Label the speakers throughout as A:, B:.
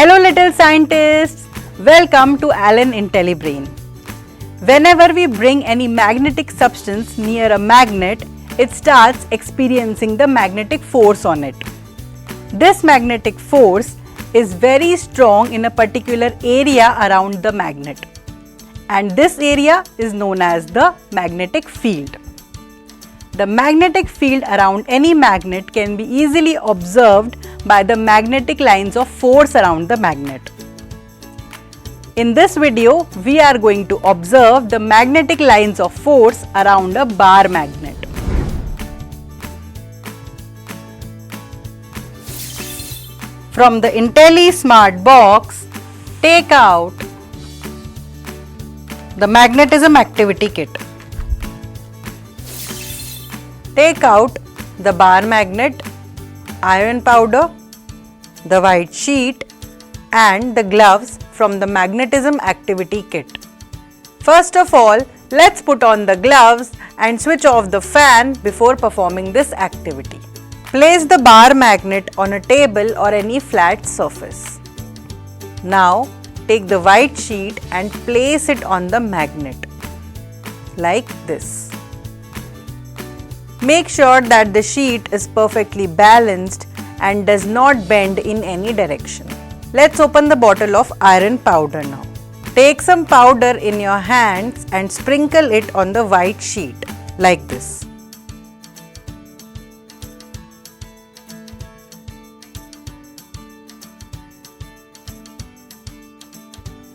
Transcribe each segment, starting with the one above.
A: Hello little scientists, welcome to ALLEN IntelliBrain. Whenever we bring any magnetic substance near a magnet, it starts experiencing the magnetic force on it. This magnetic force is very strong in a particular area around the magnet, and this area is known as the magnetic field. The magnetic field around any magnet can be easily observed by the magnetic lines of force around the magnet. In this video, we are going to observe the magnetic lines of force around a bar magnet. From the Intelli SMART Box, take out the Magnetism Activity kit. Take out the bar magnet, iron powder, the white sheet and the gloves from the Magnetism Activity kit. First of all, let's put on the gloves and switch off the fan before performing this activity. Place the bar magnet on a table or any flat surface. Now, take the white sheet and place it on the magnet, like this. Make sure that the sheet is perfectly balanced and does not bend in any direction. Let's open the bottle of iron powder now. Take some powder in your hands and sprinkle it on the white sheet, like this.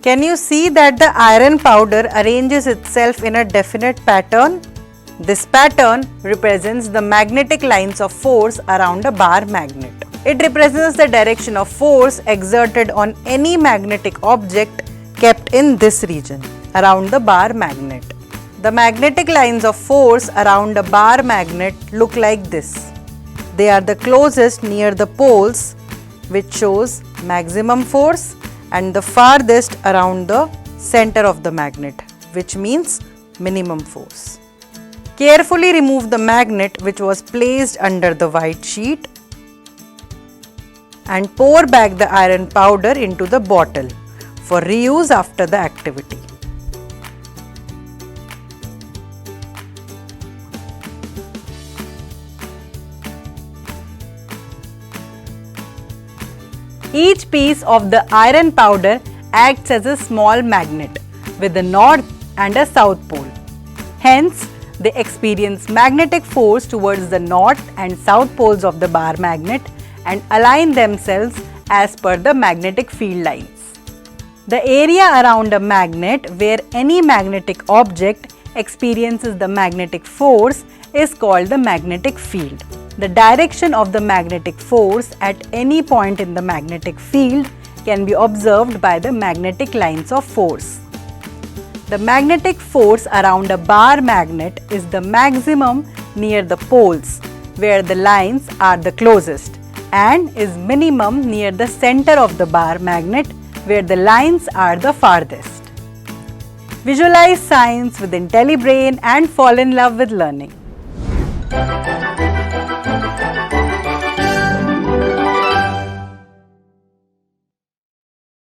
A: Can you see that the iron powder arranges itself in a definite pattern? This pattern represents the magnetic lines of force around a bar magnet. It represents the direction of force exerted on any magnetic object kept in this region around the bar magnet. The magnetic lines of force around a bar magnet look like this. They are the closest near the poles, which shows maximum force, and the farthest around the center of the magnet, which means minimum force. Carefully remove the magnet which was placed under the white sheet and pour back the iron powder into the bottle for reuse after the activity. Each piece of the iron powder acts as a small magnet with a north and a south pole. Hence, they experience magnetic force towards the north and south poles of the bar magnet and align themselves as per the magnetic field lines. The area around a magnet where any magnetic object experiences the magnetic force is called the magnetic field. The direction of the magnetic force at any point in the magnetic field can be observed by the magnetic lines of force. The magnetic force around a bar magnet is the maximum near the poles, where the lines are the closest, and is minimum near the center of the bar magnet, where the lines are the farthest. Visualize science with IntelliBrain and fall in love with learning.